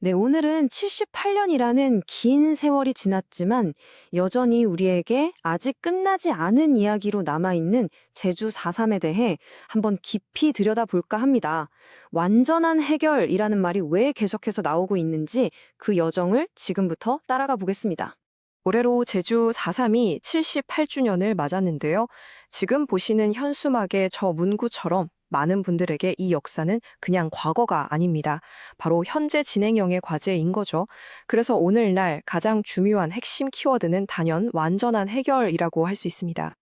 네, 오늘은 78년이라는 긴 세월이 지났지만 여전히 우리에게 아직 끝나지 않은 이야기로 남아있는 제주 4.3에 대해 한번 깊이 들여다볼까 합니다. 완전한 해결이라는 말이 왜 계속해서 나오고 있는지 그 여정을 지금부터 따라가 보겠습니다. 올해로 제주 4.3이 78주년을 맞았는데요. 지금 보시는 현수막의 저 문구처럼 많은 분들에게 이 역사는 그냥 과거가 아닙니다. 바로 현재 진행형의 과제인 거죠. 그래서 오늘날 가장 중요한 핵심 키워드는 단연 완전한 해결이라고 할 수 있습니다.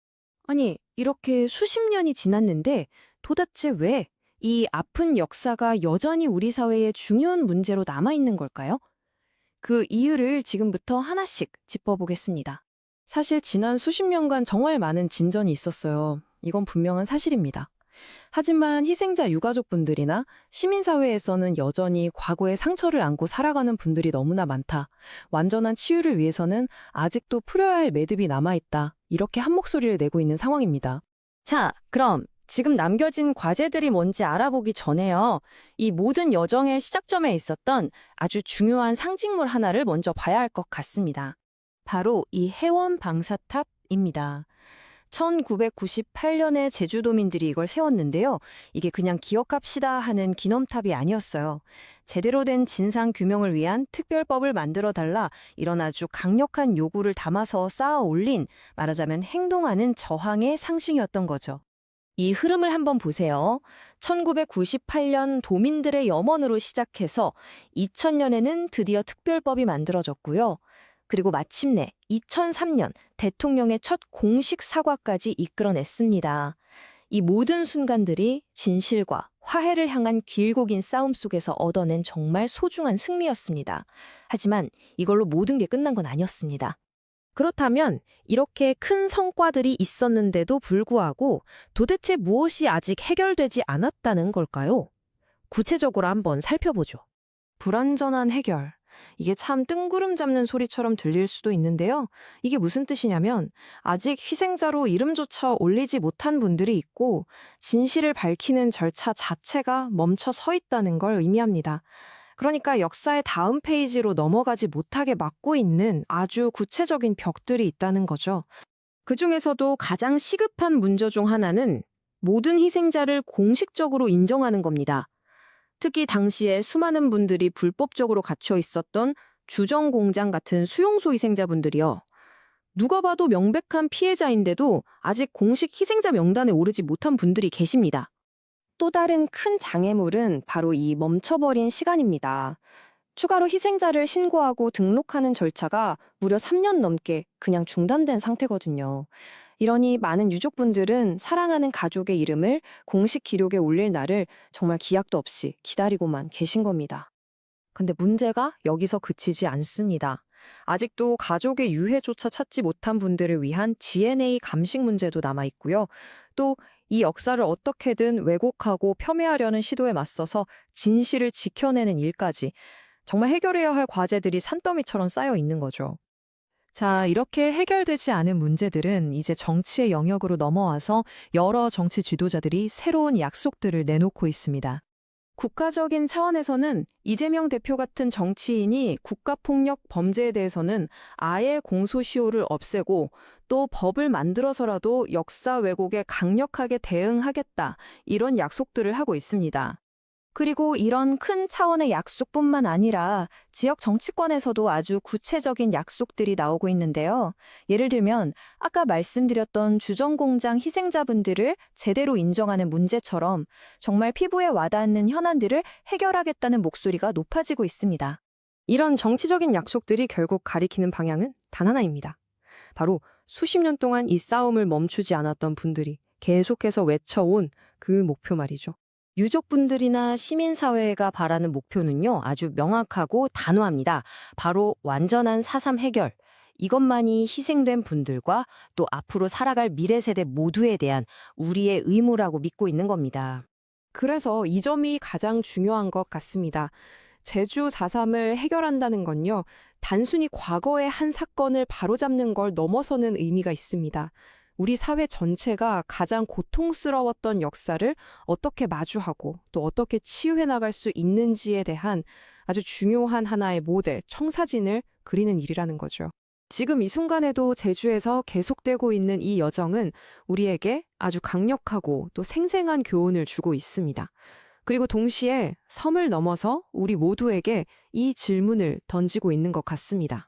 아니, 이렇게 수십 년이 지났는데 도대체 왜 이 아픈 역사가 여전히 우리 사회의 중요한 문제로 남아있는 걸까요? 그 이유를 지금부터 하나씩 짚어보겠습니다. 사실 지난 수십 년간 정말 많은 진전이 있었어요. 이건 분명한 사실입니다. 하지만 희생자 유가족분들이나 시민사회에서는 여전히 과거의 상처를 안고 살아가는 분들이 너무나 많다. 완전한 치유를 위해서는 아직도 풀어야 할 매듭이 남아있다. 이렇게 한 목소리를 내고 있는 상황입니다. 자, 그럼 지금 남겨진 과제들이 뭔지 알아보기 전에요. 이 모든 여정의 시작점에 있었던 아주 중요한 상징물 하나를 먼저 봐야 할 것 같습니다. 바로 이 해원 방사탑입니다. 1998년에 제주도민들이 이걸 세웠는데요. 이게 그냥 기억합시다 하는 기념탑이 아니었어요. 제대로 된 진상 규명을 위한 특별법을 만들어 달라 이런 아주 강력한 요구를 담아서 쌓아 올린 말하자면 행동하는 저항의 상징이었던 거죠. 이 흐름을 한번 보세요. 1998년 도민들의 염원으로 시작해서 2000년에는 드디어 특별법이 만들어졌고요. 그리고 마침내 2003년 대통령의 첫 공식 사과까지 이끌어냈습니다. 이 모든 순간들이 진실과 화해를 향한 길고 긴 싸움 속에서 얻어낸 정말 소중한 승리였습니다. 하지만 이걸로 모든 게 끝난 건 아니었습니다. 그렇다면 이렇게 큰 성과들이 있었는데도 불구하고 도대체 무엇이 아직 해결되지 않았다는 걸까요? 구체적으로 한번 살펴보죠. 불완전한 해결. 이게 참 뜬구름 잡는 소리처럼 들릴 수도 있는데요. 이게 무슨 뜻이냐면 아직 희생자로 이름조차 올리지 못한 분들이 있고 진실을 밝히는 절차 자체가 멈춰 서 있다는 걸 의미합니다. 그러니까 역사의 다음 페이지로 넘어가지 못하게 막고 있는 아주 구체적인 벽들이 있다는 거죠. 그중에서도 가장 시급한 문제 중 하나는 모든 희생자를 공식적으로 인정하는 겁니다. 특히 당시에 수많은 분들이 불법적으로 갇혀 있었던 주정공장 같은 수용소 희생자분들이요. 누가 봐도 명백한 피해자인데도 아직 공식 희생자 명단에 오르지 못한 분들이 계십니다. 또 다른 큰 장애물은 바로 이 멈춰버린 시간입니다. 추가로 희생자를 신고하고 등록하는 절차가 무려 3년 넘게 그냥 중단된 상태거든요. 이러니 많은 유족분들은 사랑하는 가족의 이름을 공식 기록에 올릴 날을 정말 기약도 없이 기다리고만 계신 겁니다. 근데 문제가 여기서 그치지 않습니다. 아직도 가족의 유해조차 찾지 못한 분들을 위한 DNA 감식 문제도 남아있고요. 또 이 역사를 어떻게든 왜곡하고 폄훼하려는 시도에 맞서서 진실을 지켜내는 일까지 정말 해결해야 할 과제들이 산더미처럼 쌓여 있는 거죠. 자, 이렇게 해결되지 않은 문제들은 이제 정치의 영역으로 넘어와서 여러 정치 지도자들이 새로운 약속들을 내놓고 있습니다. 국가적인 차원에서는 이재명 대표 같은 정치인이 국가폭력 범죄에 대해서는 아예 공소시효를 없애고 또 법을 만들어서라도 역사 왜곡에 강력하게 대응하겠다, 이런 약속들을 하고 있습니다. 그리고 이런 큰 차원의 약속뿐만 아니라 지역 정치권에서도 아주 구체적인 약속들이 나오고 있는데요. 예를 들면 아까 말씀드렸던 주정공장 희생자분들을 제대로 인정하는 문제처럼 정말 피부에 와닿는 현안들을 해결하겠다는 목소리가 높아지고 있습니다. 이런 정치적인 약속들이 결국 가리키는 방향은 단 하나입니다. 바로 수십 년 동안 이 싸움을 멈추지 않았던 분들이 계속해서 외쳐온 그 목표 말이죠. 유족분들이나 시민사회가 바라는 목표는요, 아주 명확하고 단호합니다. 바로 완전한 4.3 해결. 이것만이 희생된 분들과 또 앞으로 살아갈 미래 세대 모두에 대한 우리의 의무라고 믿고 있는 겁니다. 그래서 이 점이 가장 중요한 것 같습니다. 제주 4.3을 해결한다는 건요, 단순히 과거의 한 사건을 바로잡는 걸 넘어서는 의미가 있습니다. 우리 사회 전체가 가장 고통스러웠던 역사를 어떻게 마주하고 또 어떻게 치유해 나갈 수 있는지에 대한 아주 중요한 하나의 모델, 청사진을 그리는 일이라는 거죠. 지금 이 순간에도 제주에서 계속되고 있는 이 여정은 우리에게 아주 강력하고 또 생생한 교훈을 주고 있습니다. 그리고 동시에 섬을 넘어서 우리 모두에게 이 질문을 던지고 있는 것 같습니다.